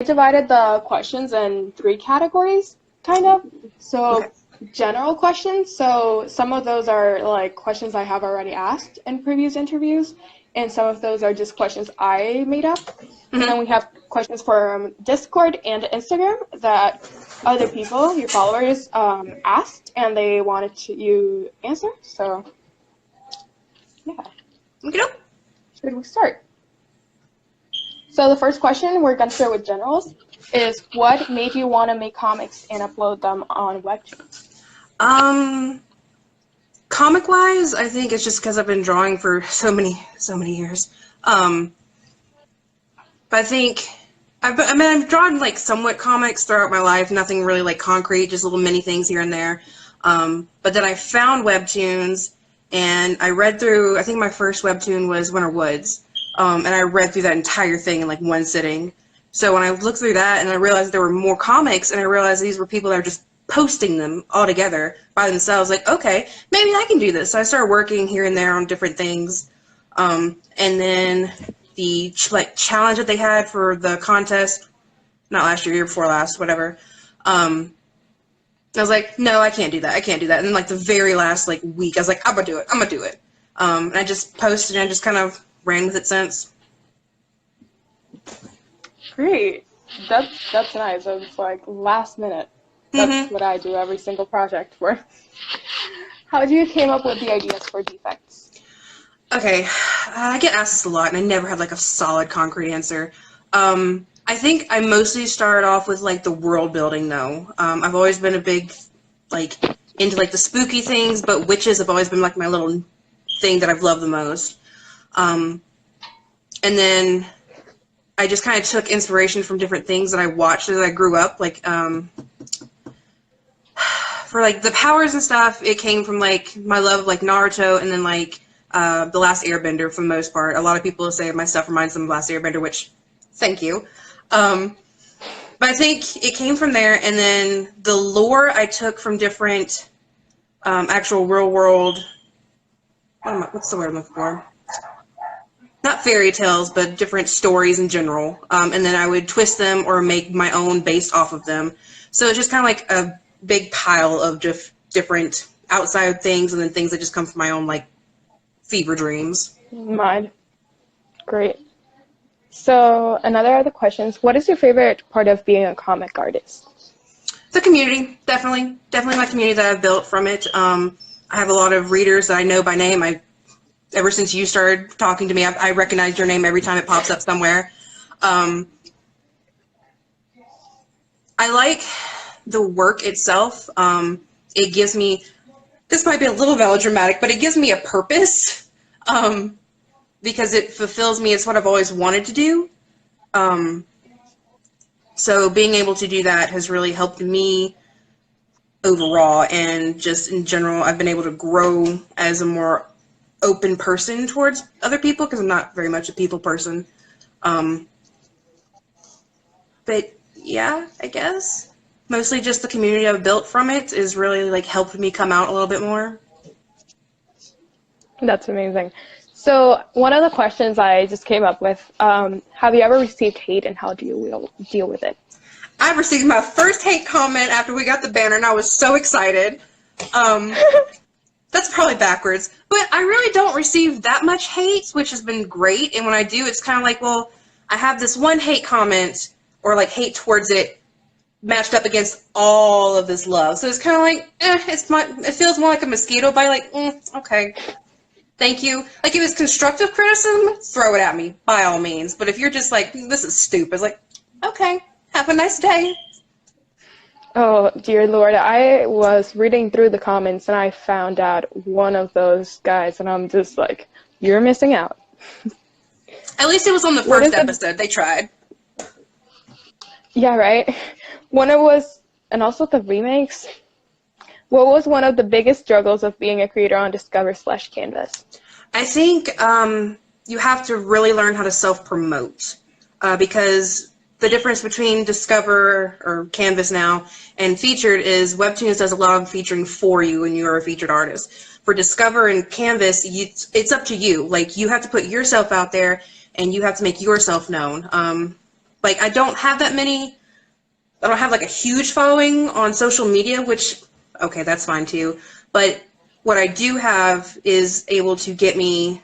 divided the questions in three categories, kind of. So Okay. general questions. So some of those are like questions I have already asked in previous interviews, and some of those are just questions I made up. And then Hmm. we have questions from Discord and Instagram that other people, your followers, asked and they wanted to you answer. So yeah, Okay. should we start? So the first question, we're going to start with generals, is what made you want to make comics and upload them on Webtoon? Um, Comic wise, I think it's just because I've been drawing for so many years. Um, but I think I've drawn like somewhat comics throughout my life, nothing really like concrete, just little mini things here and there. But then I found webtoons and I read through. I think my first webtoon was Winter Woods, and I read through that entire thing in like one sitting. So when I looked through that and I realized there were more comics, and I realized these were people that are just posting them all together by themselves, like, okay, maybe I can do this. So I started working here and there on different things. And then the like challenge that they had for the contest, not last year, year before last, whatever. I was like, no, I can't do that. I can't do that. And then like the very last like week, I was like, I'm gonna do it. I'm gonna do it. And I just posted and I just kind of ran with it since. Great. That's nice. It was like last minute. That's Hmm. what I do every single project for. How did you came up with the ideas for defects? Okay, I get asked this a lot, and I never had like a solid concrete answer. I think I mostly started off with like the world building though. I've always been a big like into like the spooky things, but witches have always been like my little thing that I've loved the most. Um, and then I just kind of took inspiration from different things that I watched as I grew up. Like for like the powers and stuff, it came from like my love of like Naruto, and then like the Last Airbender for the most part. A lot of people say my stuff reminds them of Last Airbender, which thank you. Um, but I think it came from there, and then the lore I took from different actual real world. What's the word I'm looking for? Not fairy tales, but different stories in general. And then I would twist them or make my own based off of them. So it's just kind of like a big pile of just different outside things, and then things that just come from my own like fever dreams. Mine. Great. So another other questions. What is your favorite part of being a comic artist? The community, definitely my community that I've built from it. I have a lot of readers that I know by name. Ever since you started talking to me, I recognize your name every time it pops up somewhere. Um, I like the work itself. It gives me, this might be a little melodramatic, but it gives me a purpose, because it fulfills me. It's what I've always wanted to do. Um, so being able to do that has really helped me overall, and just in general, I've been able to grow as a more open person towards other people, because I'm not very much a people person. Um, but yeah, I guess mostly just the community I've built from it is really like helped me come out a little bit more. That's amazing. So one of the questions I just came up with, have you ever received hate and how do you deal with it? I received my first hate comment after we got the banner, and I was so excited. Um, that's probably backwards, but I really don't receive that much hate, which has been great. And when I do, it's kind of like, well, I have this one hate comment or like hate towards it matched up against all of this love. So it's kind of like, it feels more like a mosquito bite. Like, okay, thank you. Like if it's constructive criticism, throw it at me by all means. But if you're just like, this is stupid, it's like, okay, have a nice day. Oh, dear Lord. I was reading through the comments and I found out one of those guys and I'm just like, you're missing out. At least it was on the What first is the, episode. They tried. yeah, right? When it was, and also the remakes, what was one of the biggest struggles of being a creator on Discover/Canvas? I think you have to really learn how to self-promote, because the difference between Discover or Canvas now and Featured is Webtoons does a lot of featuring for you when you are a featured artist. For Discover and Canvas, it's up to you. Like you have to put yourself out there and you have to make yourself known. like, I don't have that many. I don't have like a huge following on social media, which, okay, that's fine too. But what I do have is able to get me,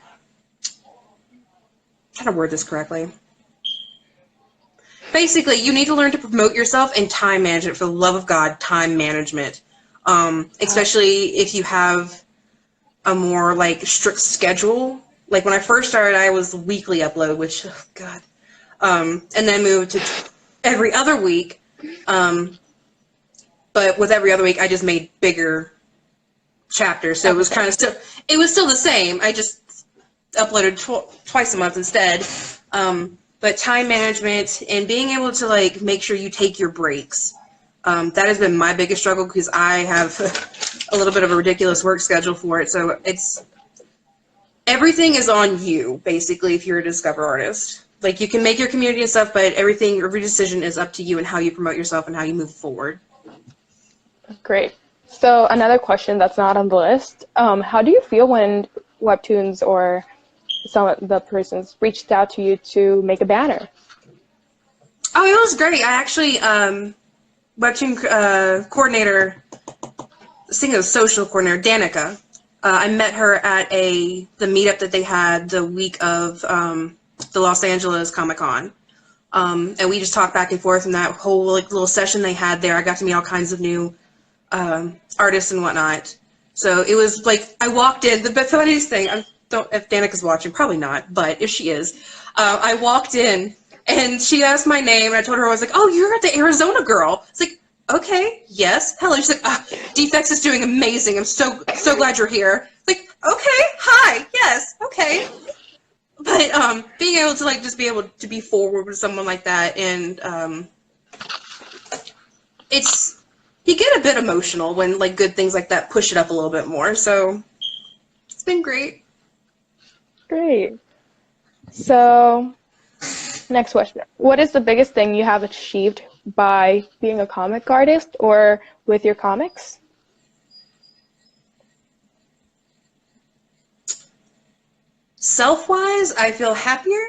how to word this correctly. Basically, you need to learn to promote yourself and time management. For the love of God, time management. Especially if you have a more like strict schedule. Like when I first started, I was weekly upload, which, oh God. And then moved to every other week. But with every other week, I just made bigger chapters. So it was kind of still, it was still the same. I just uploaded twice a month instead. But time management and being able to like make sure you take your breaks. That has been my biggest struggle because I have a little bit of a ridiculous work schedule for it. So it's, everything is on you, basically, if you're a Discover artist. Like, you can make your community and stuff, but everything, every decision is up to you and how you promote yourself and how you move forward. Great. So another question that's not on the list. How do you feel when Webtoons or some of the persons reached out to you to make a banner? Oh, it was great. I actually, Webtoon coordinator, I think it was social coordinator, Danica. I met her at the meetup that they had the week of the Los Angeles Comic-Con. And we just talked back and forth in that whole like little session they had there. I got to meet all kinds of new artists and whatnot. So it was like, I walked in, the funniest thing, if Danica's watching, probably not, but if she is, I walked in and she asked my name and I told her, I was like, oh, you're the Arizona girl. It's like, okay, yes, hello. She's like, Defects is doing amazing. I'm so glad you're here. It's like, okay, hi, yes, okay. But being able to like just be able to be forward with someone like that, and you get a bit emotional when like good things like that push it up a little bit more. So it's been great. Great. So next question. What is the biggest thing you have achieved by being a comic artist or with your comics? Self-wise, I feel happier.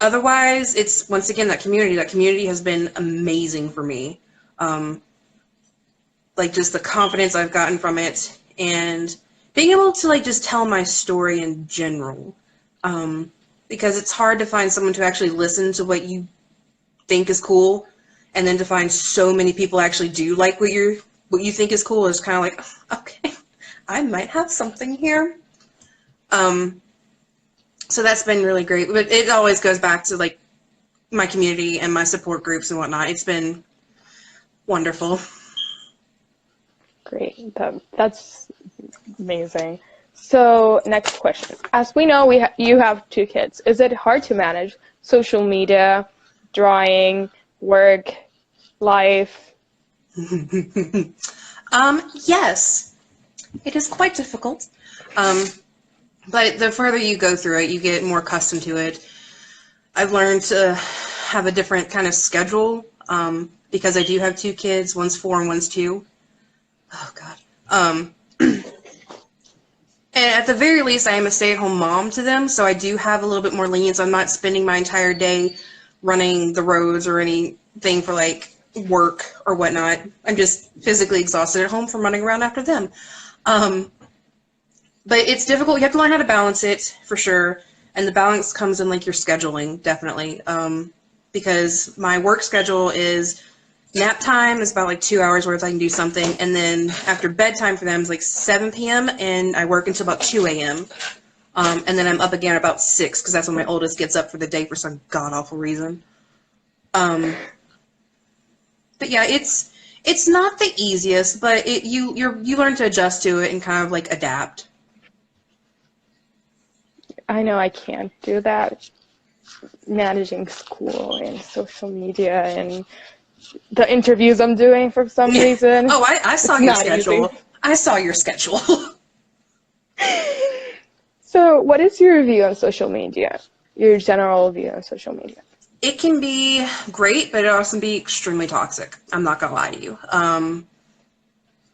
Otherwise, it's, once again, that community. That community has been amazing for me. Like, just the confidence I've gotten from it, and being able to, like, just tell my story in general. Because it's hard to find someone to actually listen to what you think is cool, and then to find so many people actually do like what you think is cool is kind of like, okay, I might have something here. So that's been really great, but it always goes back to like my community and my support groups and whatnot. It's been wonderful. Great. That's amazing. So next question. As we know, you have 2 kids. Is it hard to manage social media, drawing, work, life? Yes, it is quite difficult. But the further you go through it, you get more accustomed to it. I've learned to have a different kind of schedule because I do have 2 kids. One's 4 and one's 2. Oh, God. And at the very least, I am a stay-at-home mom to them, so I do have a little bit more lenience. I'm not spending my entire day running the roads or anything for, like, work or whatnot. I'm just physically exhausted at home from running around after them. But it's difficult. You have to learn how to balance it, for sure. And the balance comes in, like, your scheduling, definitely. Because my work schedule is nap time is about, like, 2 hours worth I can do something. And then after bedtime for them is, like, 7 p.m. And I work until about 2 a.m. And then I'm up again about 6 because that's when my oldest gets up for the day for some god-awful reason. But, yeah, it's not the easiest, but you learn to adjust to it and kind of, like, adapt. I know I can't do that. Managing school and social media and the interviews I'm doing for some reason. Oh, I saw your schedule. Easy. I saw your schedule. So what is your view on social media? Your general view on social media? It can be great, but it also can be extremely toxic. I'm not going to lie to you.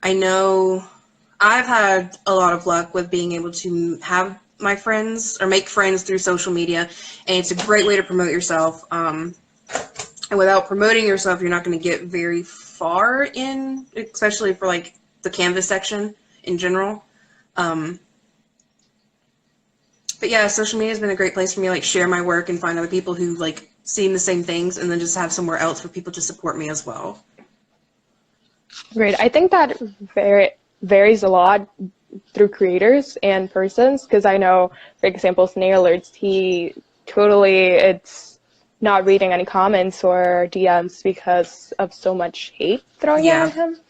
I know I've had a lot of luck with being able to have my friends or make friends through social media, and it's a great way to promote yourself. And without promoting yourself, you're not going to get very far in, especially for like the Canvas section in general. But yeah, social media has been a great place for me to like share my work and find other people who like seeing the same things, and then just have somewhere else for people to support me as well. Great. I think that varies a lot through creators and persons, because I know, for example, Snail Alerts, he totally, it's not reading any comments or DMs because of so much hate thrown Yeah. at him.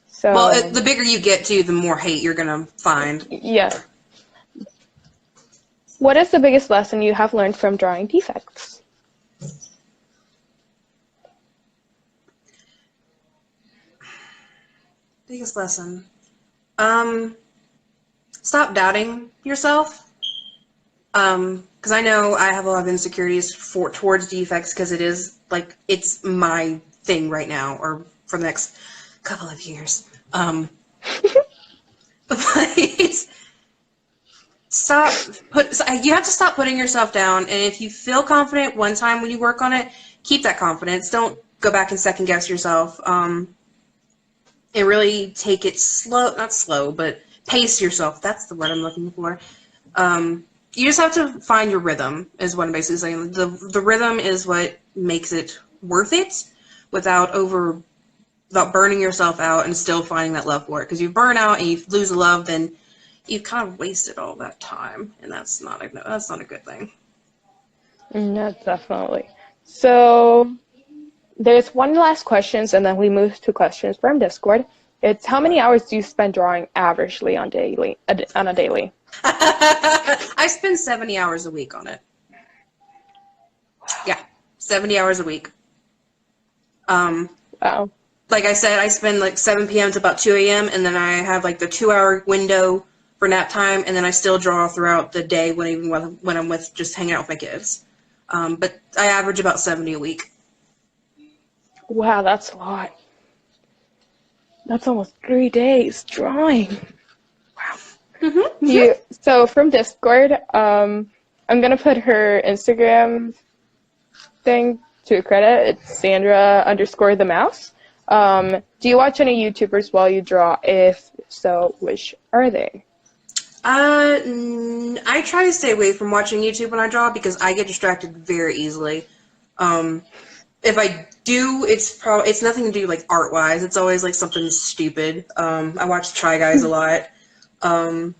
So, Well, the bigger you get to, the more hate you're gonna find. yeah. What is the biggest lesson you have learned from drawing defects? Biggest lesson. Stop doubting yourself. Because I know I have a lot of insecurities towards defects, because it is like it's my thing right now, or for the next couple of years. But you have to stop putting yourself down, and if you feel confident one time when you work on it, keep that confidence. Don't go back and second guess yourself. And really take it slow, not slow, but pace yourself. That's the word I'm looking for. You just have to find your rhythm, is what I'm basically saying. The rhythm is what makes it worth it, without burning yourself out and still finding that love for it. Because you burn out and you lose the love, then you've kind of wasted all that time, and that's not a good thing. No, definitely. So there's one last question, and then we move to questions from Discord. It's how many hours do you spend drawing averagely on a daily? I spend 70 hours a week on it. Yeah, 70 hours a week. Wow. Like I said, I spend like 7 p.m. to about 2 a.m. and then I have like the 2-hour window for nap time, and then I still draw throughout the day when I'm with just hanging out with my kids. But I average about 70 a week. Wow, that's a lot. That's almost 3 days drawing. Wow. Mm-hmm. So from Discord, I'm gonna put her Instagram thing to credit. It's Sandra_the_mouse. Do you watch any YouTubers while you draw? If so, which are they? I try to stay away from watching YouTube when I draw, because I get distracted very easily. If I do, it's nothing to do like art wise. It's always like something stupid. I watch Try Guys a lot. Art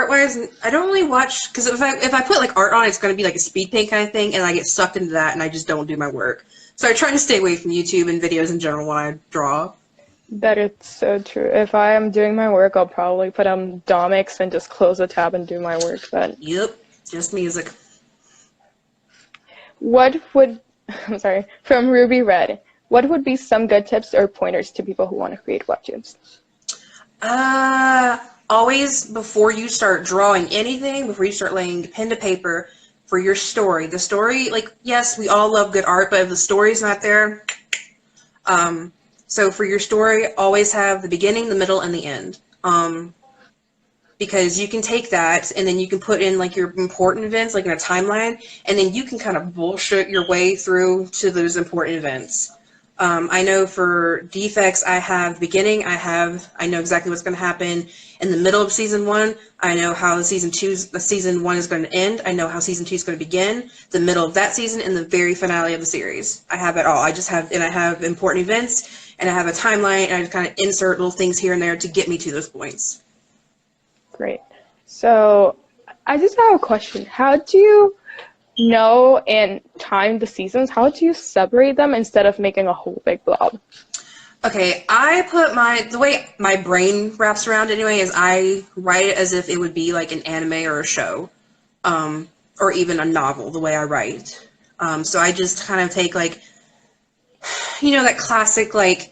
wise, I don't really watch, because if I put like art on, it's going to be like a speed paint kind of thing, and I get sucked into that, and I just don't do my work. So I try to stay away from YouTube and videos in general when I draw. That is so true. If I am doing my work, I'll probably put on Domix and just close the tab and do my work. But Yep, just music. what would, I'm sorry, from Ruby Red, what would be some good tips or pointers to people who want to create webtoons? Always, before you start drawing anything, before you start laying pen to paper for your story, the story, like, yes, we all love good art, but if the story's not there, so for your story, always have the beginning, the middle, and the end. Because you can take that and then you can put in like your important events, like in a timeline, and then you can kind of bullshit your way through to those important events. I know for defects, I have the beginning, I know exactly what's going to happen in the middle of season 1. I know how the season 1 is going to end. I know how season 2 is going to begin, the middle of that season, and the very finale of the series. I have it all. I have important events, and I have a timeline, and I just kind of insert little things here and there to get me to those points. Great. So I just have a question. How do you know and time the seasons? How do you separate them instead of making a whole big blob? Okay, I put the way my brain wraps around it anyway is I write it as if it would be like an anime or a show, or even a novel, the way I write. So I just kind of take like, that classic like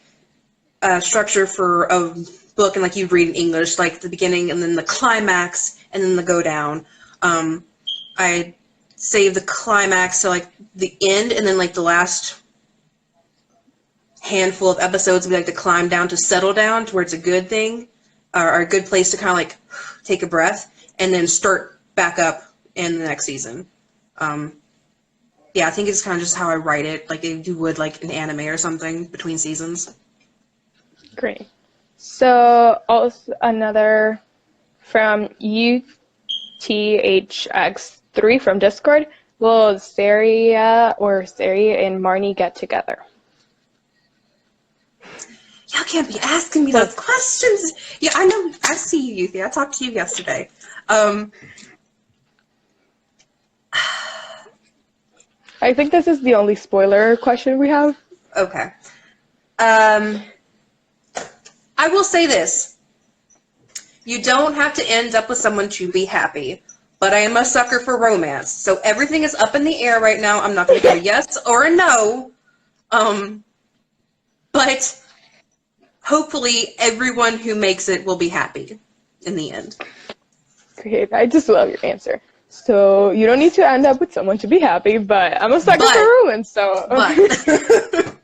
structure for a book, and like you read in English, like the beginning and then the climax and then the go down. I save the climax to like the end, and then like the last handful of episodes would be like to climb down to settle down to where it's a good thing, are a good place to kind of like take a breath and then start back up in the next season. Yeah, I think it's kind of just how I write it, like you would like an anime or something between seasons. Great. So also another from UTHX3 from Discord. Will Saria and Marnie get together? Y'all can't be asking me those questions. Yeah, I know. I see you, Yuthi. I talked to you yesterday. I think this is the only spoiler question we have. Okay. I will say this. You don't have to end up with someone to be happy, but I am a sucker for romance. So everything is up in the air right now. I'm not going to give a yes or a no. But hopefully everyone who makes it will be happy in the end. Great. I just love your answer. So you don't need to end up with someone to be happy, but I'm a sucker for romance, so. But.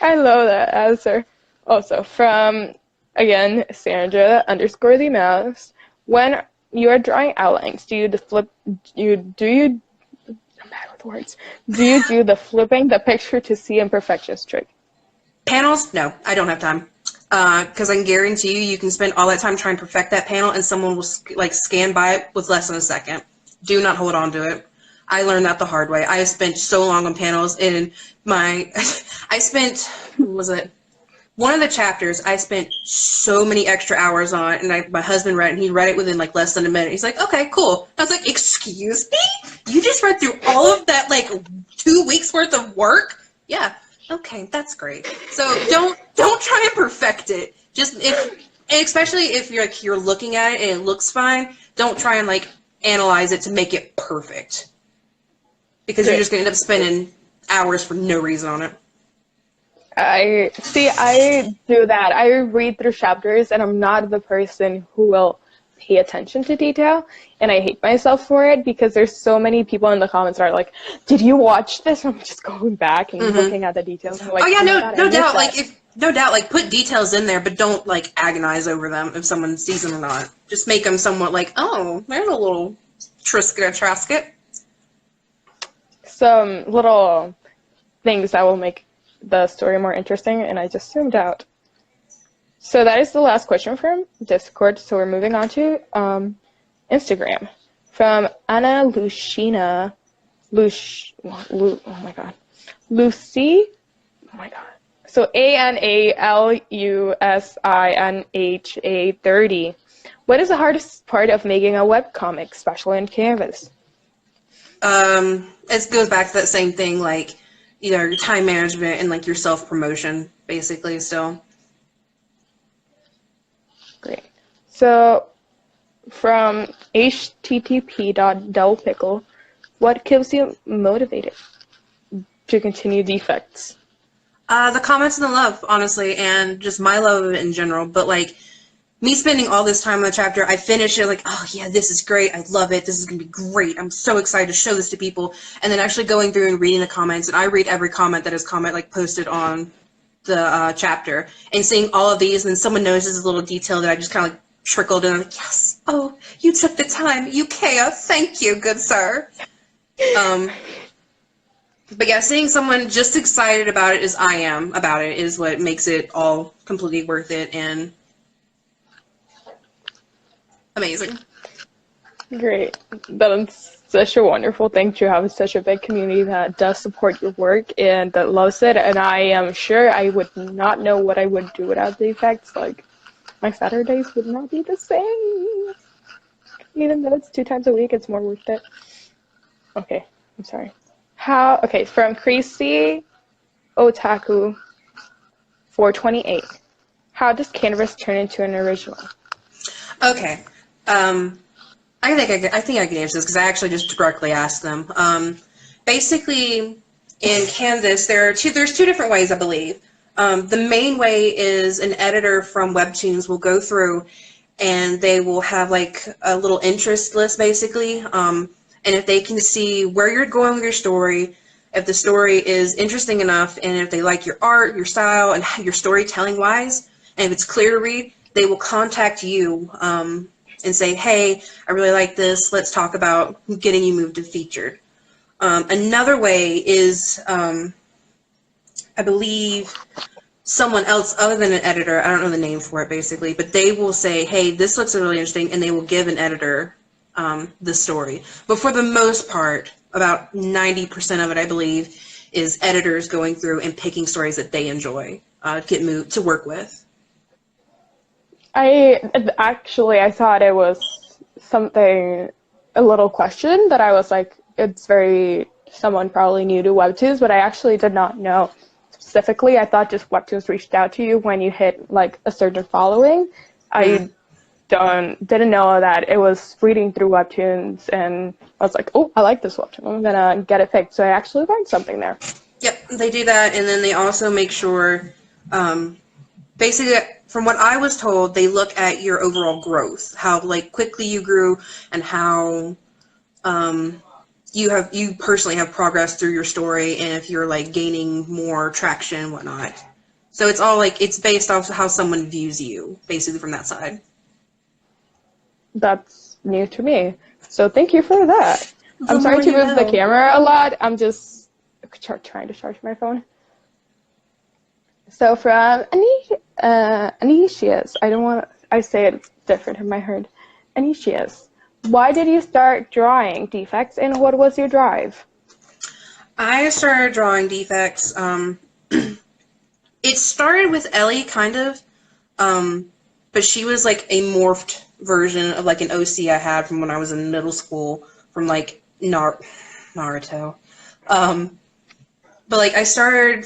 I love that answer. Also, from, again, Sandra_the mouse. When you are drawing outlines, do you I'm bad with words. Do you do the flipping the picture to see imperfections trick? Panels? No, I don't have time. Because I can guarantee you can spend all that time trying to perfect that panel and someone will scan by it with less than a second. Do not hold on to it. I learned that the hard way. I spent so long on panels and what was it? One of the chapters I spent so many extra hours on, and my husband read it, and he read it within less than a minute. He's like, okay, cool. I was like, excuse me? You just read through all of that 2 weeks worth of work? Yeah. Okay, that's great. So don't try and perfect it. Especially if you're looking at it and it looks fine, don't try and analyze it to make it perfect. Because you're just gonna end up spending hours for no reason on it. I do that. I read through chapters and I'm not the person who will pay attention to detail, and I hate myself for it because there's so many people in the comments that are like, did you watch this? I'm just going back and looking at the details. I'm like, oh yeah, no doubt. No doubt, put details in there, but don't agonize over them if someone sees them or not. Just make them somewhat oh, there's a little trisket. Some little things that will make the story more interesting, and I just zoomed out. So that is the last question from Discord, so we're moving on to Instagram. From Anna Lucina, oh my god, Lucy, oh my god. So ANALUSINHA30. What is the hardest part of making a webcomic, especially in Canvas? It goes back to that same thing, your time management and your self-promotion, basically, still. Great. So from http.delpickle, what keeps you motivated to continue defects? The comments and the love, honestly, and just my love of it in general. But me spending all this time on the chapter, I finish it oh yeah, this is great, I love it, this is gonna be great, I'm so excited to show this to people, and then actually going through and reading the comments, and I read every comment that is posted on the chapter, and seeing all of these, and then someone notices a little detail that I just kind of trickled in, I'm like, yes, oh, you took the time, you care, thank you, good sir. But yeah, seeing someone just excited about it as I am about it is what makes it all completely worth it and amazing. Great. That's such a wonderful thing to have such a big community that does support your work and that loves it. And I am sure I would not know what I would do without the effects. My Saturdays would not be the same. Even though it's 2 times a week, it's more worth it. Okay, I'm sorry. From Creasy Otaku 428. How does Canvas turn into an original? Okay. I think I can answer this because I actually just directly asked them. Basically, in Canvas, there's two different ways, I believe. The main way is an editor from Webtoons will go through and they will have a little interest list, basically. And if they can see where you're going with your story, if the story is interesting enough, and if they like your art, your style, and your storytelling wise, and if it's clear to read, they will contact you and say, hey, I really like this. Let's talk about getting you moved to featured. Another way is, I believe, someone else other than an editor, I don't know the name for it basically, but they will say, hey, this looks really interesting, and they will give an editor the story. But for the most part, about 90% of it, I believe, is editors going through and picking stories that they enjoy, get moved to work with. I thought it was something, a little question that I was like, it's very, someone probably new to Webtoons, but I actually did not know specifically. I thought just Webtoons reached out to you when you hit like a certain following. I didn't know that it was reading through Webtoons, and I was like, oh, I like this Webtoon. I'm gonna get it picked. So I actually learned something there. Yep, they do that, and then they also make sure, basically, from what I was told, they look at your overall growth, how like quickly you grew, and how you personally have progressed through your story, and if you're like gaining more traction and whatnot. So it's all like, it's based off how someone views you, basically, from that side. That's new to me. So thank you for that. I'm sorry to move the camera a lot. I'm just trying to charge my phone. So from Anicius, I say it different in my head. Anicius, why did you start drawing defects, and what was your drive? I started drawing defects. It started with Ellie, kind of, but she was like a morphed version of like an OC I had from when I was in middle school, from like Naruto. But like I started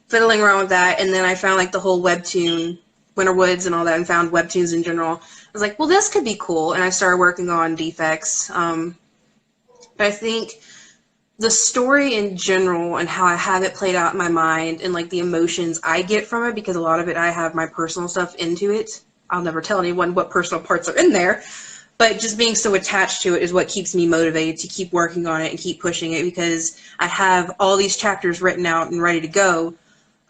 fiddling around with that, and then I found like the whole webtoon, Winterwoods and all that, and found webtoons in general. I was like, well, this could be cool, and I started working on defects. But I think the story in general and how I have it played out in my mind and like the emotions I get from it, because a lot of it I have my personal stuff into it. I'll never tell anyone what personal parts are in there, but just being so attached to it is what keeps me motivated to keep working on it and keep pushing it, because I have all these chapters written out and ready to go.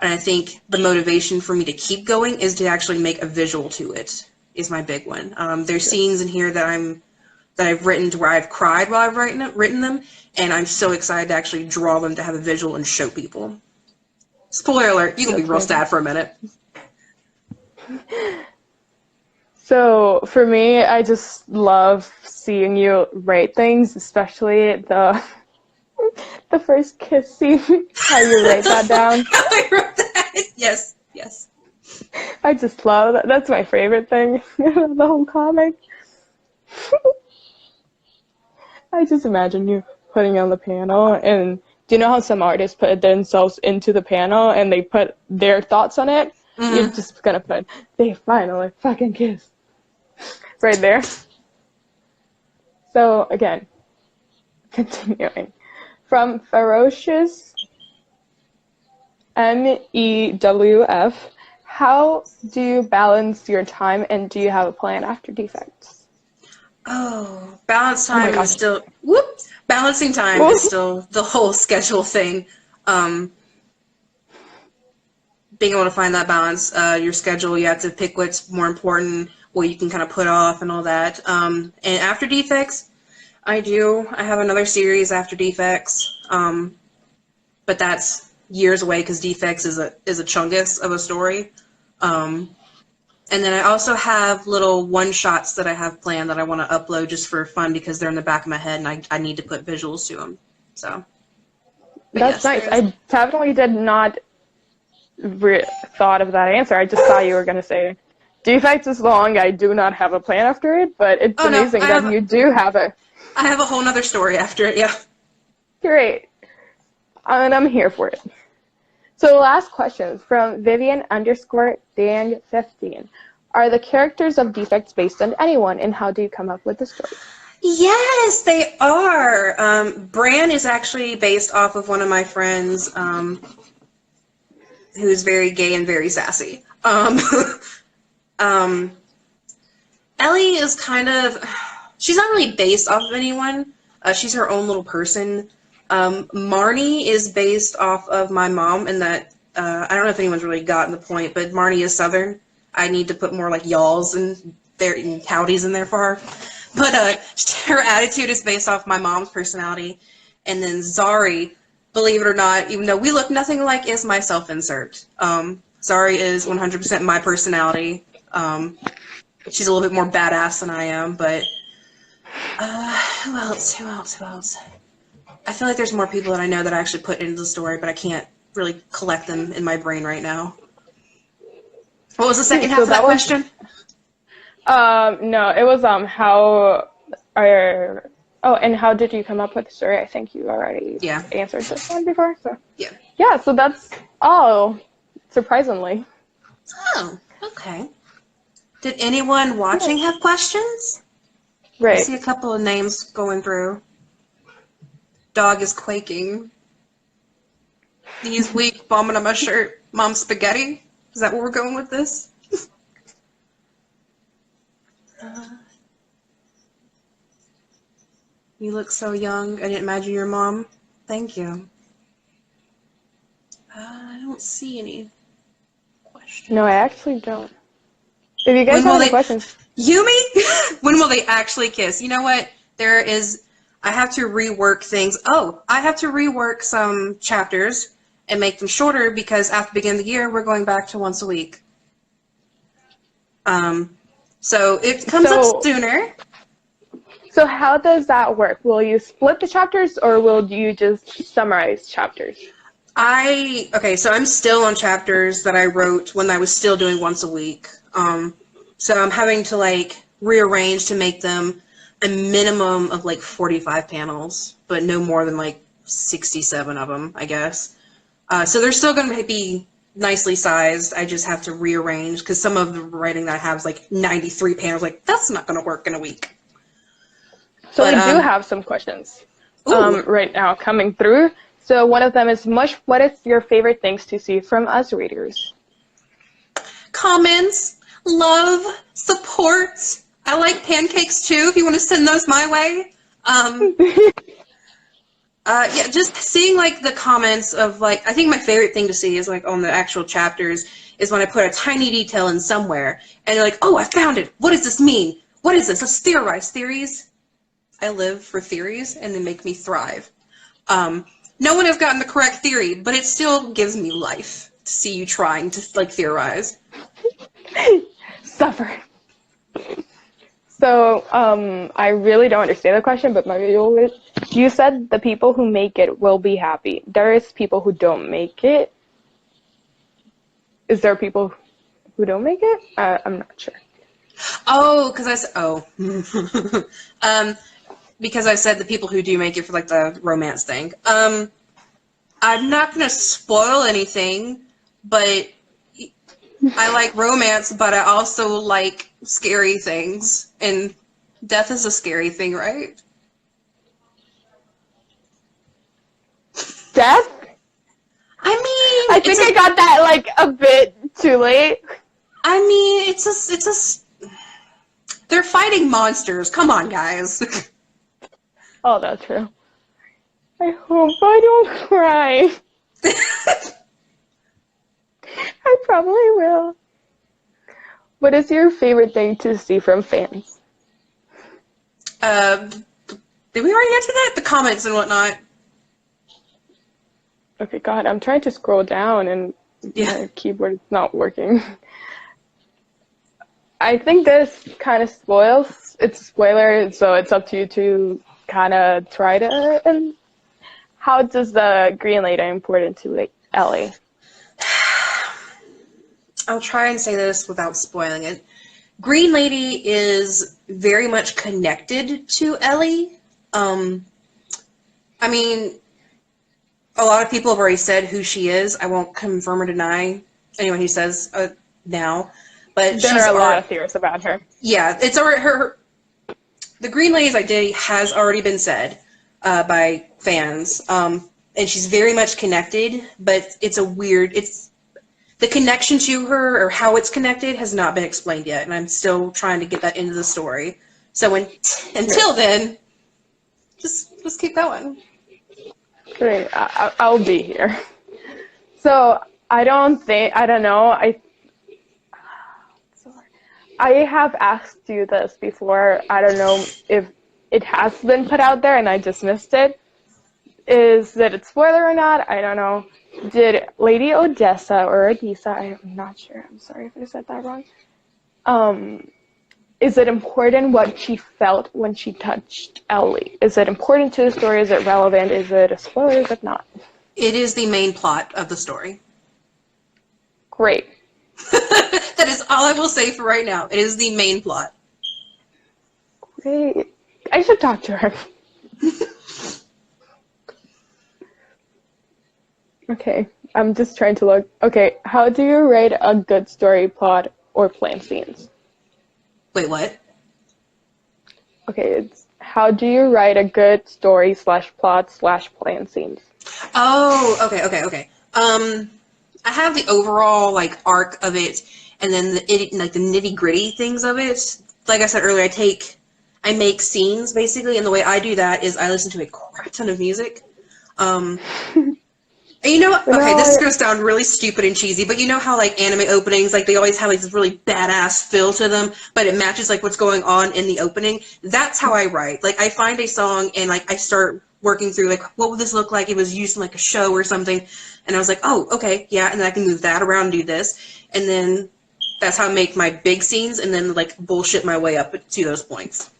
And I think the motivation for me to keep going is to actually make a visual to it, is my big one. There's scenes in here that I've written to where I've cried while I've written them, and I'm so excited to actually draw them to have a visual and show people. Spoiler alert, you can be real sad for a minute. So for me, I just love seeing you write things, especially the first kiss scene, how you write that down. I wrote that. Yes, yes. I just love that. That's my favorite thing in the whole comic. I just imagine you putting on the panel, and do you know how some artists put themselves into the panel and they put their thoughts on it? Mm-hmm. You're just gonna put, they finally fucking kiss. Right there. So again, continuing. From Ferocious MEWF, how do you balance your time, and do you have a plan after defects? Oh, balance time is still, balancing time is still the whole schedule thing. Being able to find that balance, your schedule, you have to pick what's more important, what you can kind of put off and all that. And after defects, I have another series after defects, but that's years away because defects is a chungus of a story. And then I also have little one-shots that I have planned that I want to upload just for fun because they're in the back of my head and I need to put visuals to them. So that's nice. I definitely did not thought of that answer. I just thought you were going to say defects is long. I do not have a plan after it, but it's amazing that you do have it. I have a whole nother story after it, yeah. Great. And I'm here for it. So last question from Vivian_Dan15. Are the characters of defects based on anyone, and how do you come up with the story? Yes, they are. Bran is actually based off of one of my friends who's very gay and very sassy. Ellie is kind of, she's not really based off of anyone. She's her own little person. Marnie is based off of my mom, and that, I don't know if anyone's really gotten the point, but Marnie is Southern. I need to put more like y'alls and howdies in there for her. But her attitude is based off my mom's personality. And then Zari, believe it or not, even though we look nothing alike, is my self-insert. Zari is 100% my personality. She's a little bit more badass than I am, but who else? I feel like there's more people that I know that I actually put into the story, but I can't really collect them in my brain right now. What was the second half of that question? No, it was and how did you come up with the story? I think you already answered this one before. So yeah, so that's all, surprisingly. Oh, okay. Did anyone watching have questions? Right. I see a couple of names going through. Dog is quaking. He's weak, bombing on my shirt. Mom spaghetti? Is that where we're going with this? You look so young. I didn't imagine your mom. Thank you. I don't see any questions. No, I actually don't. If you guys have any questions. Yumi? When will they actually kiss? You know what? I have to rework things. Oh, I have to rework some chapters and make them shorter because after the beginning of the year, we're going back to once a week. So it comes up sooner. So how does that work? Will you split the chapters or will you just summarize chapters? So I'm still on chapters that I wrote when I was still doing once a week. So I'm having to rearrange to make them a minimum of 45 panels, but no more than 67 of them, I guess. So they're still going to be nicely sized. I just have to rearrange because some of the writing that I have is 93 panels. That's not going to work in a week. So we do have some questions right now coming through. So one of them is, Mush, what is your favorite things to see from us readers? Comments, love, support. I like pancakes too, if you want to send those my way. Just seeing the comments of I think my favorite thing to see is on the actual chapters is when I put a tiny detail in somewhere and they're oh, I found it. What does this mean? What is this? Let's theorize. Theories. I live for theories and they make me thrive. No one has gotten the correct theory, but it still gives me life to see you trying to theorize. Suffer. So, I really don't understand the question, but you said the people who make it will be happy. There is people who don't make it. Is there people who don't make it? I'm not sure. Oh, because I said, because I said the people who do make it for the romance thing. I'm not going to spoil anything, but I like romance, but I also like scary things. And death is a scary thing, right? Death? I think I got that a bit too late. They're fighting monsters. Come on, guys. Oh, that's true. I hope I don't cry. I probably will. What is your favorite thing to see from fans? Did we already answer that? The comments and whatnot. Okay, God, I'm trying to scroll down and my keyboard is not working. I think this kind of spoils. It's a spoiler, so it's up to you to kind of try to. And how does the Green Lady important to Ellie? I'll try and say this without spoiling it. Green Lady is very much connected to Ellie. A lot of people have already said who she is. I won't confirm or deny anyone who says now. But there are a lot of theories about her. Yeah, it's her. The Green Lady's identity has already been said by fans, and she's very much connected. But it's the connection to her or how it's connected has not been explained yet, and I'm still trying to get that into the story. So until then, just keep going. Great, I'll be here. So I don't know. I have asked you this before. I don't know if it has been put out there and I just missed it. Is that a spoiler or not? I don't know. Did Lady Odessa or Odessa, I'm not sure. I'm sorry if I said that wrong. Is it important what she felt when she touched Ellie? Is it important to the story? Is it relevant? Is it a spoiler? Is it not? It is the main plot of the story. Great. That is all I will say for right now. It is the main plot. Great. I should talk to her. Okay, I'm just trying to look. Okay, how do you rate a good story, plot, or plan scenes? Wait, what? Okay, it's how do you write a good story / plot / plan scenes? Oh, okay. I have the overall like arc of it, and then the nitty gritty things of it. Like I said earlier, I make scenes basically, and the way I do that is I listen to a crap ton of music. And you know what? Okay, this is going to sound really stupid and cheesy, but you know how like anime openings, like they always have like this really badass feel to them, but it matches like what's going on in the opening? That's how I write. Like I find a song and like I start working through like what would this look like if it was used in like a show or something, and I was like, oh, okay, yeah, and then I can move that around and do this, and then that's how I make my big scenes, and then like bullshit my way up to those points.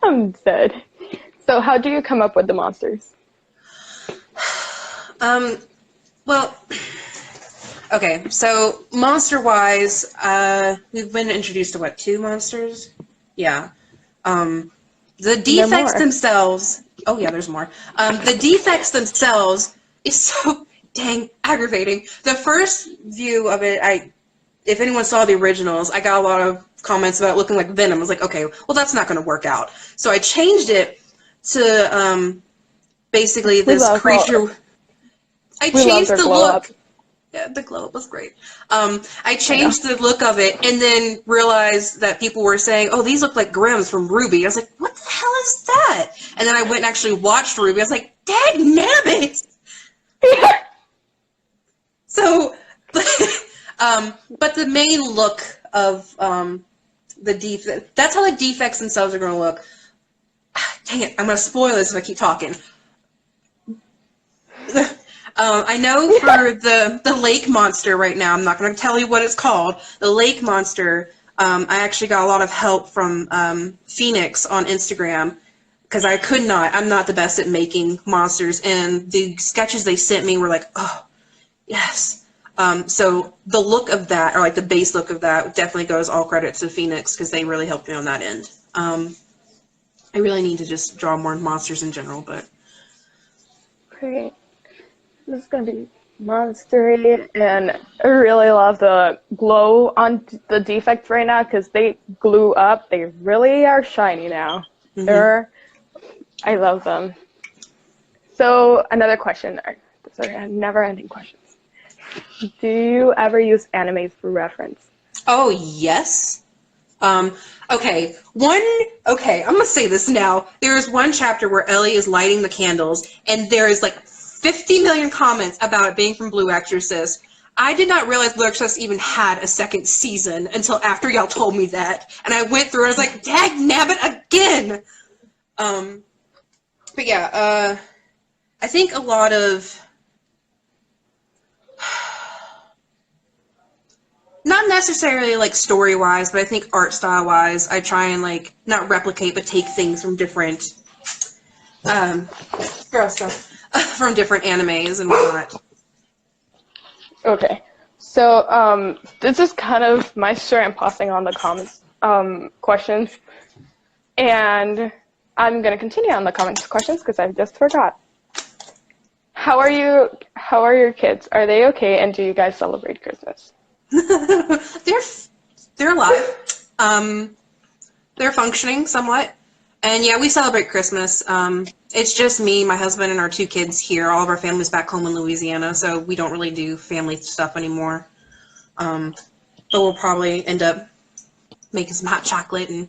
I'm dead. So how do you come up with the monsters? Well, okay, so monster-wise, we've been introduced to, what, 2 monsters? Yeah. The defects themselves... Oh, yeah, there's more. The defects themselves is so dang aggravating. The first view of it, if anyone saw the originals, I got a lot of comments about it looking like Venom. I was like, okay, well, that's not going to work out. So I changed it to basically this creature. I changed the look. Yeah, the glow up was great. I changed the look of it and then realized that people were saying, oh, these look like Grimm's from Ruby. I was like, what the hell is that? And then I went and actually watched Ruby. I was like, dagnabbit! So, but the main look of the defect, that's how the defects themselves are going to look. Dang it, I'm going to spoil this if I keep talking. I know for the lake monster right now, I'm not going to tell you what it's called. The lake monster, I actually got a lot of help from Phoenix on Instagram because I'm not the best at making monsters, and the sketches they sent me were like, oh, yes. So the look of that, or like the base look of that, definitely goes all credit to Phoenix because they really helped me on that end. I really need to just draw more monsters in general, but... Great. This is going to be monstery, and I really love the glow on the defects right now because they glue up. They really are shiny now. Mm-hmm. I love them. So another question. Sorry, never-ending questions. Do you ever use animes for reference? Oh, yes. Okay, I'm gonna say this now. There is one chapter where Ellie is lighting the candles, and there is like 50 million comments about it being from Blue Exorcist. I did not realize Blue Exorcist even had a second season until after y'all told me that, and I went through and I was like, dagnabbit again! But yeah, I think a lot of... Not necessarily like story-wise, but I think art style-wise, I try and like not replicate, but take things from different, girl stuff, from different animes and whatnot. Okay, so this is kind of my story. I'm passing on the comments questions, and I'm gonna continue on the comments questions because I just forgot. How are your kids? Are they okay? And do you guys celebrate Christmas? They're alive. They're functioning somewhat. And yeah, we celebrate Christmas. It's just me, my husband, and our 2 kids here. All of our family's back home in Louisiana, so we don't really do family stuff anymore. But we'll probably end up making some hot chocolate and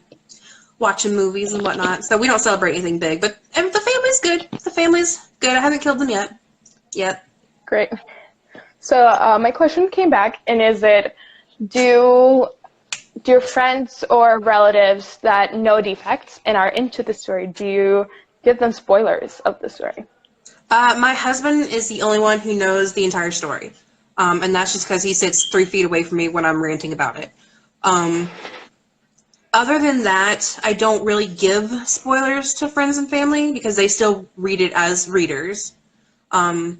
watching movies and whatnot. So we don't celebrate anything big, but the family's good. The family's good. I haven't killed them yet. Great. So my question came back, and is it, do your friends or relatives that know defects and are into the story, do you give them spoilers of the story? My husband is the only one who knows the entire story. And that's just because he sits 3 feet away from me when I'm ranting about it. Other than that, I don't really give spoilers to friends and family because they still read it as readers. I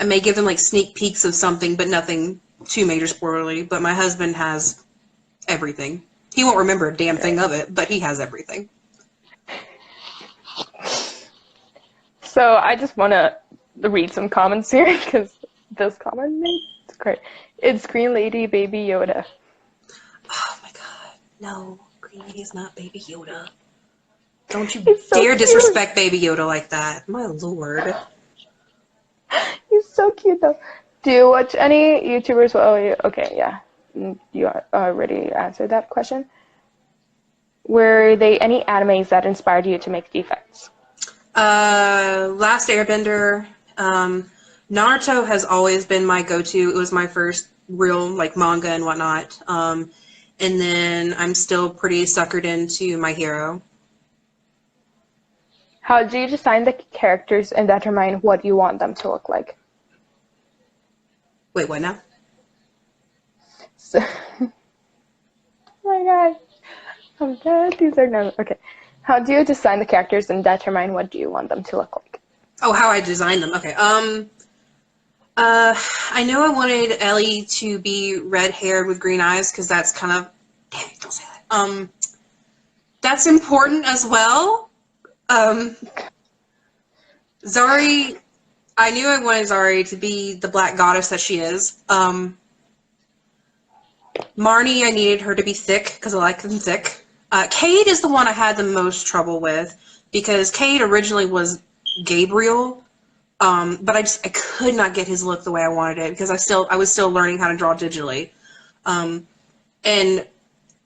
may give them like sneak peeks of something, but nothing too major spoilery. But my husband has everything. He won't remember a damn thing of it, but he has everything. So I just want to read some comments here because this comment makes it's great. It's Green Lady Baby Yoda. Oh my god, no. Green Lady is not Baby Yoda. Don't you So dare cute. disrespect Baby Yoda like that. My lord. He's so cute though. Do you watch any YouTubers? Oh, okay, yeah. You already answered that question. Were they any animes that inspired you to make defects? Last Airbender. Naruto has always been my go-to. It was my first real like manga and whatnot. And then I'm still pretty suckered into My Hero. How do you design the characters and determine what you want them to look like? Wait, what now? So, oh my god. I'm dead. These are no. Okay. How do you design the characters and determine what do you want them to look like? Oh, how I designed them. Okay. I know I wanted Ellie to be red-haired with green eyes because that's kind of. Damn it! Don't say that. That's important as well. Zari. I knew I wanted Zari to be the black goddess that she is. Marnie, I needed her to be thick because I like them thick. Cade is the one I had the most trouble with because Cade originally was Gabriel, but I could not get his look the way I wanted it because I was still learning how to draw digitally, and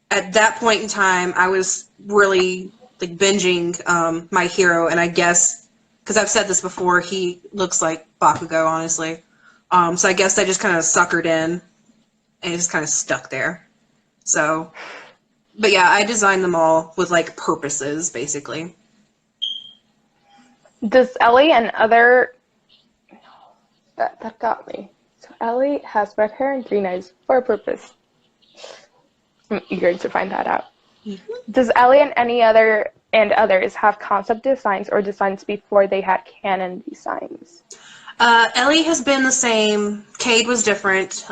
at that point in time I was really like binging My Hero, and I guess because I've said this before, he looks like Bakugo, honestly. So I guess I just kind of suckered in and it just kind of stuck there. So, but yeah, I designed them all with like purposes, basically. Does Ellie and other that got me. So Ellie has red hair and green eyes for a purpose. I'm eager to find that out. Mm-hmm. Does Ellie and any other and others have concept designs or designs before they had canon designs? Ellie has been the same. Cade was different.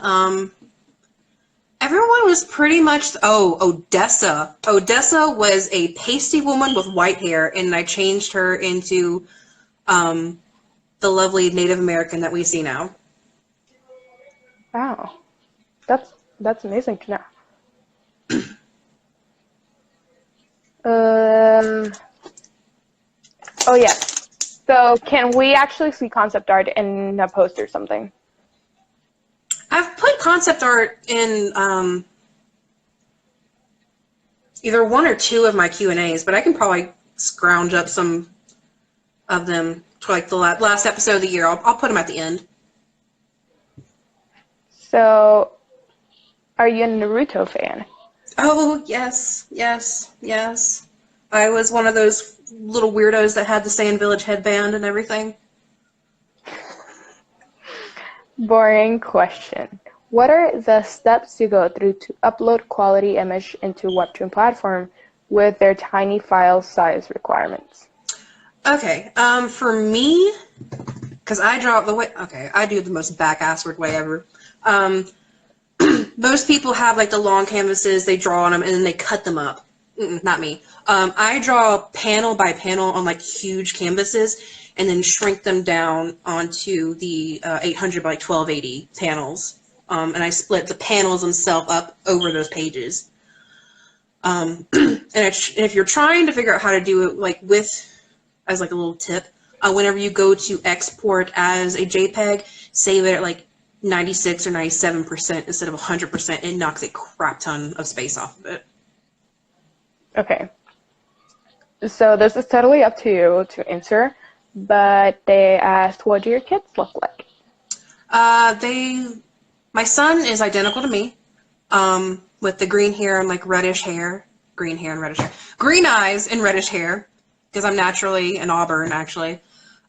Everyone was pretty much. Oh, Odessa. Odessa was a pasty woman with white hair, and I changed her into the lovely Native American that we see now. Wow, that's amazing to know. Oh yeah. So can we actually see concept art in a post or something? I've put concept art in either one or two of my Q&As, but I can probably scrounge up some of them to like the last episode of the year. I'll put them at the end. So, are you a Naruto fan? Oh, yes, yes, yes. I was one of those little weirdos that had the Sand Village headband and everything. Boring question. What are the steps you go through to upload quality image into Webtoon platform with their tiny file size requirements? Okay, for me, because I draw the way, okay, I do the most back-assward way ever. Most people have like the long canvases, they draw on them, and then they cut them up. Not me. I draw panel by panel on like huge canvases, and then shrink them down onto the 800 by 1280 panels. And I split the panels themselves up over those pages. And if you're trying to figure out how to do it like as like a little tip, whenever you go to export as a JPEG, save it at like 96 or 97% instead of 100%. It knocks a crap ton of space off of it. Okay. So this is totally up to you to answer, but they asked, what do your kids look like? My son is identical to me, with the green hair and like reddish hair, green hair and reddish hair, green eyes and reddish hair, because I'm naturally an auburn, actually.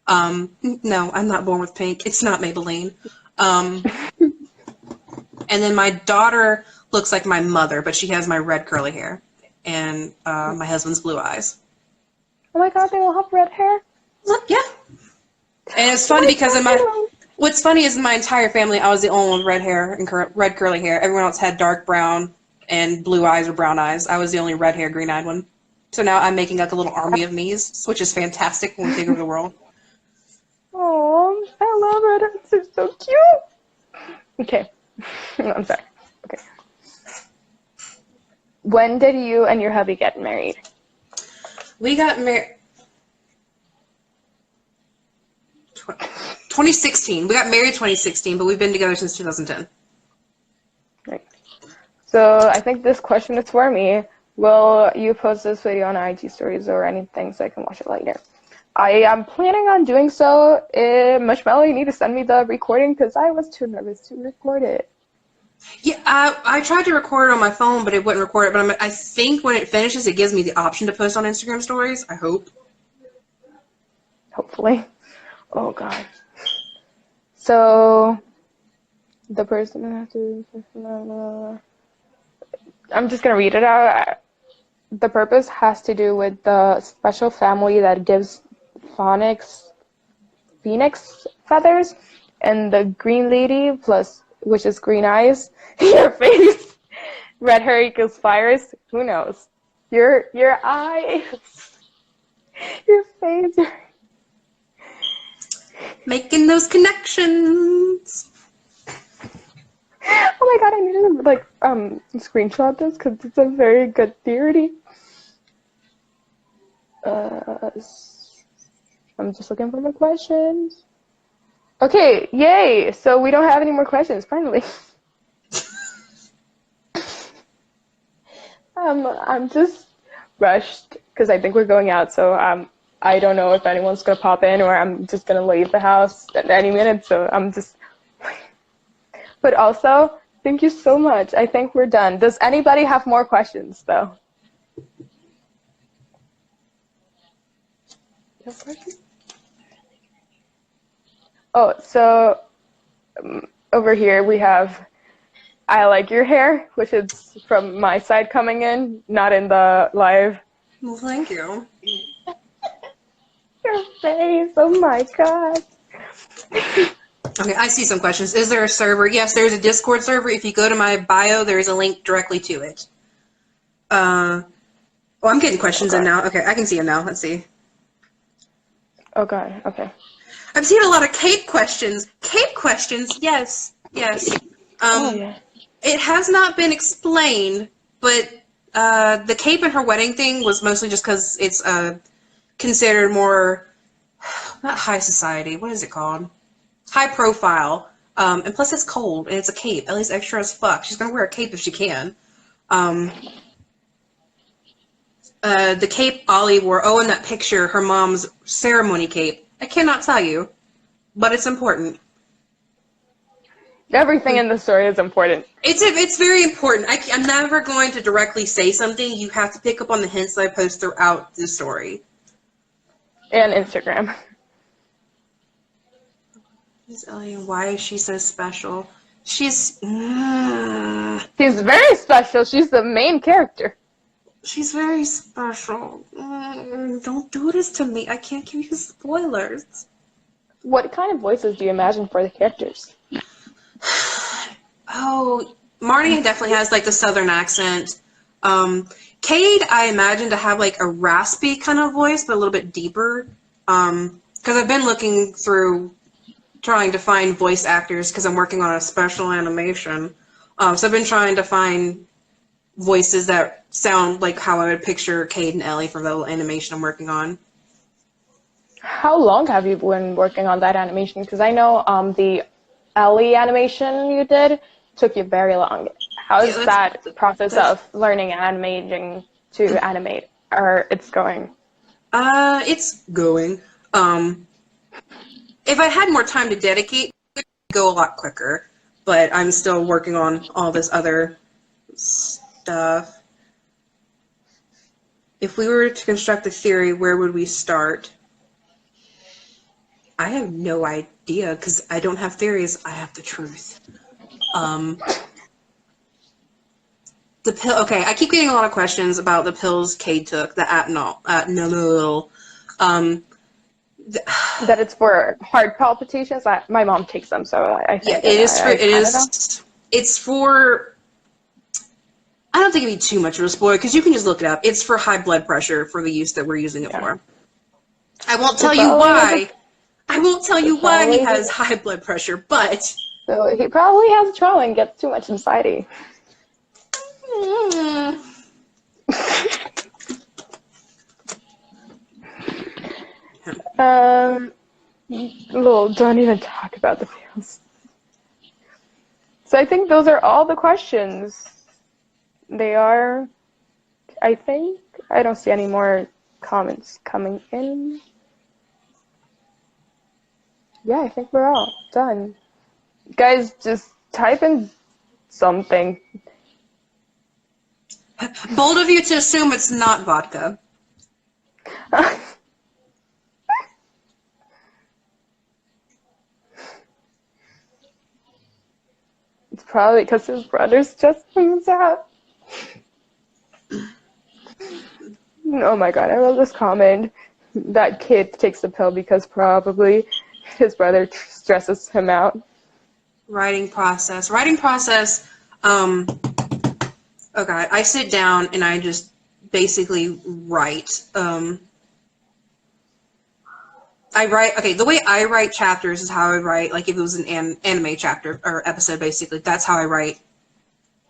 No, I'm not born with pink. It's not Maybelline. And then my daughter looks like my mother, but she has my red curly hair, and my husband's blue eyes. Oh my god, they all have red hair? Look, yeah. And it's funny because what's funny is in my entire family, I was the only one with red hair and red curly hair. Everyone else had dark brown and blue eyes or brown eyes. I was the only red hair, green eyed one. So now I'm making like a little army of me's, which is fantastic when we take over the world. Oh, I love redheads. They're so cute. Okay. I'm sorry. Okay. When did you and your hubby get married? We got married 2016. We got married 2016, but we've been together since 2010. Right. So I think this question is for me. Will you post this video on IG stories or anything so I can watch it later? I am planning on doing so. MushMello, you need to send me the recording because I was too nervous to record it. Yeah, I tried to record it on my phone, but it wouldn't record it. But I think when it finishes, it gives me the option to post on Instagram stories. I hope. Hopefully. Oh, God. So, the person who has to... I'm just going to read it out. The purpose has to do with the special family that gives phoenix feathers, and the green lady plus, which is green eyes, your face, red hair equals fires. Who knows? Your eyes, your face. Making those connections. Oh my god, I need to like screenshot this because it's a very good theory. I'm just looking for more questions. Okay, yay! So we don't have any more questions, finally. I'm just rushed because I think we're going out, so I don't know if anyone's gonna pop in or I'm just gonna leave the house at any minute, so I'm just... But also, thank you so much. I think we're done. Does anybody have more questions, though? Oh, so over here we have I like your hair, which is from my side coming in, not in the live. Well, thank you. Your face, oh my god. Okay, I see some questions. Is there a server? Yes, there's a Discord server. If you go to my bio, there is a link directly to it. Oh, I'm getting questions in now. Okay, I can see them now. Let's see. Oh god, okay. I'm seeing a lot of Kate questions. Kate questions, yes, yes. Oh yeah. It has not been explained, but the cape in her wedding thing was mostly just because it's considered more, not high society, what is it called? High profile. And plus it's cold, and it's a cape, at least extra as fuck. She's going to wear a cape if she can. The cape Ollie wore, oh, in that picture, her mom's ceremony cape. I cannot tell you, but it's important. Everything in the story is important. It's very important. I'm never going to directly say something. You have to pick up on the hints that I post throughout the story. And Instagram. Who's Ellie and why is she so special? She's... She's very special. She's the main character. She's very special. Don't do this to me. I can't give you spoilers. What kind of voices do you imagine for the characters? Oh, Marnie definitely has like the southern accent. Cade, I imagine to have like a raspy kind of voice, but a little bit deeper. Because I've been looking through trying to find voice actors because I'm working on a special animation. So I've been trying to find voices that sound like how I would picture Cade and Ellie from the little animation I'm working on. How long have you been working on that animation? Because I know the Ellie animation you did took you very long. How is that process of learning animating to animate, or it's going? It's going. If I had more time to dedicate, go a lot quicker, but I'm still working on all this other stuff. If we were to construct a theory, where would we start? I have no idea, because I don't have theories. I have the truth. The pill. Okay, I keep getting a lot of questions about the pills Cade took. The no. That it's for heart palpitations. My mom takes them, so I think yeah, it is for. I It kinda know. is. It's for. I don't think it'd be too much of a spoiler because you can just look it up. It's for high blood pressure for the use that we're using it Yeah. for. I won't tell He you probably has why. I won't tell you why he probably- has high blood pressure, but. So he probably has trauma and gets too much anxiety. Well, don't even talk about the feels. So I think those are all the questions. They are, I think. I don't see any more comments coming in. Yeah, I think we're all done. Guys, just type in something. Bold of you to assume it's not vodka. It's probably because his brother's just moved out. Oh my god, I wrote this comment. That kid takes the pill because probably his brother stresses him out. Writing process. Okay, I sit down and I just basically write. Okay, the way I write chapters is how I write, like if it was an anime chapter or episode, basically, that's how I write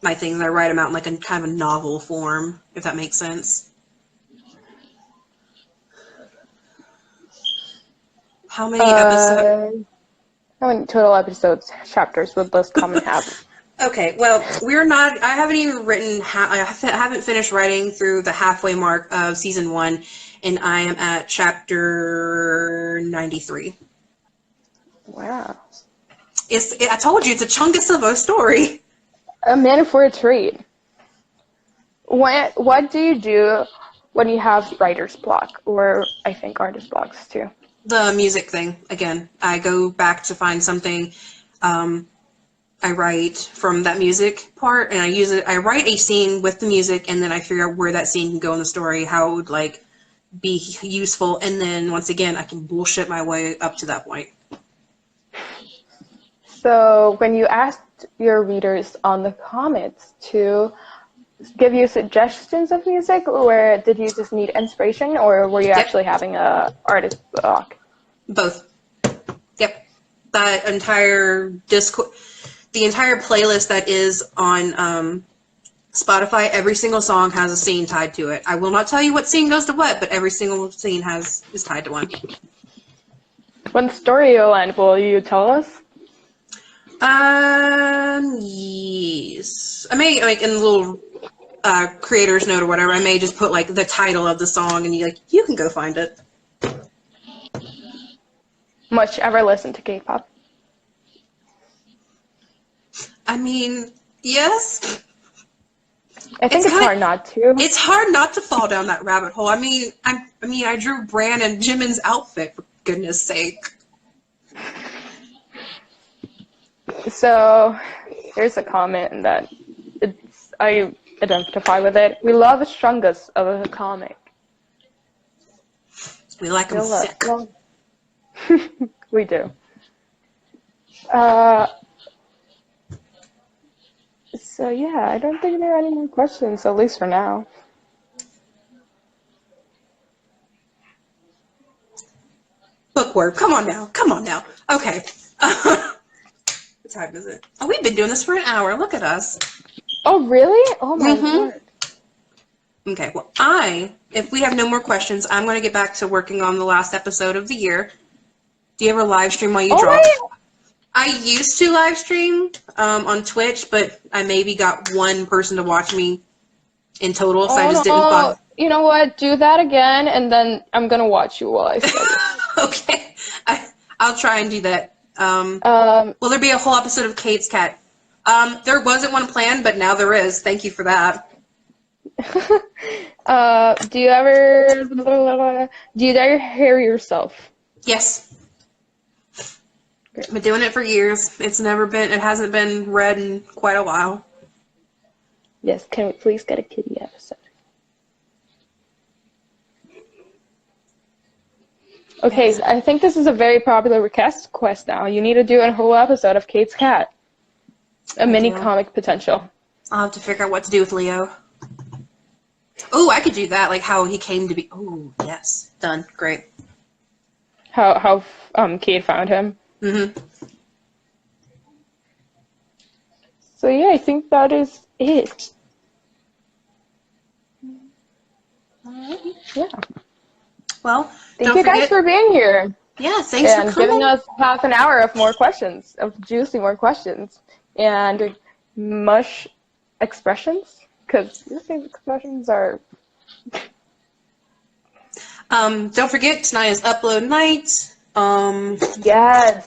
my things. I write them out in like a kind of a novel form, if that makes sense. How many episodes? How many total episodes, chapters would this comment have? Okay, well, I haven't even written, I haven't finished writing through the halfway mark of season 1, and I am at chapter 93. Wow. I told you, it's a chungus of a story. A man for a treat. What do you do when you have writer's block, or I think artist blocks too? The music thing, again. I go back to find something. I write from that music part, and I write a scene with the music, and then I figure out where that scene can go in the story, how it would, like, be useful, and then, once again, I can bullshit my way up to that point. So when you asked your readers on the comments to give you suggestions of music, or did you just need inspiration, or were you actually having a artist block? Both. Yep. That entire the entire playlist that is on Spotify, every single song has a scene tied to it. I will not tell you what scene goes to what, but every single scene is tied to one. When the story will end, will you tell us? Yes. I may, like, in the little creator's note or whatever, I may just put, like, the title of the song, and you can go find it. Much ever listen to K-pop? I mean, yes. I think it's hard not to. It's hard not to fall down that rabbit hole. I mean, I drew Bran and Jimin's outfit, for goodness sake. So, here's a comment that I identify with it. We love Strungus of a comic. We like them thick. We do. So yeah, I don't think there are any more questions, at least for now. Bookworm, come on now. Okay. What time is it? Oh, we've been doing this for an hour. Look at us. Oh, really? Oh my lord. Okay, well, if we have no more questions, I'm going to get back to working on the last episode of the year. Do you ever live stream while you draw? Right. I used to live stream on Twitch, but I maybe got one person to watch me in total, so I just didn't bother. You know what? Do that again, and then I'm gonna watch you while I study. Okay, I'll try and do that. Will there be a whole episode of Kate's Cat? There wasn't one planned, but now there is. Thank you for that. Do you ever hair yourself? Yes. I've been doing it for years. It hasn't been red in quite a while. Yes, can we please get a kitty episode? Okay, Yes. so I think this is a very popular request now. You need to do a whole episode of Kate's Cat. A mini do. comic potential. I'll have to figure out what to do with Leo. Oh, I could do that, like how he came to be. Oh, yes. Done. Great. How Kate found him. Mm-hmm. So yeah, I think that is it. Yeah. Well, Thank you guys for being here. Yeah, thanks and for coming. giving us half an hour of more questions, of juicy more questions, and mush expressions, because these expressions are. Don't forget, tonight is upload night. Yes.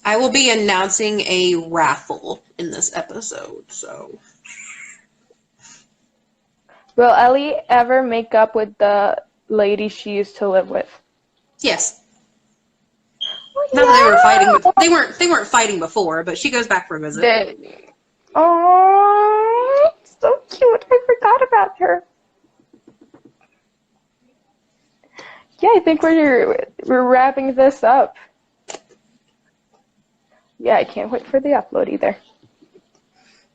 I will be announcing a raffle in this episode, so. Will Ellie ever make up with the lady she used to live with? Yes. Oh, Not that they were fighting. They weren't fighting before, but she goes back for a visit. Oh, so cute! I forgot about her. Yeah, I think we're wrapping this up. Yeah, I can't wait for the upload either.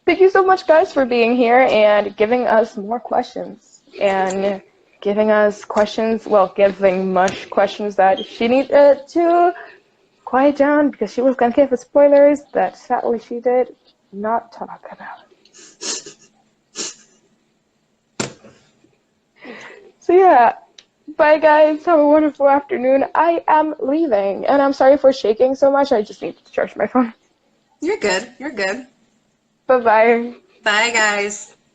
Thank you so much, guys, for being here and giving us more questions. And giving us questions, well, giving Mush questions that she needed to quiet down because she was going to give us spoilers that sadly she did not talk about. So yeah, bye guys, have a wonderful afternoon. I am leaving, and I'm sorry for shaking so much, I just need to charge my phone. You're good. You're good. Bye-bye. Bye, guys.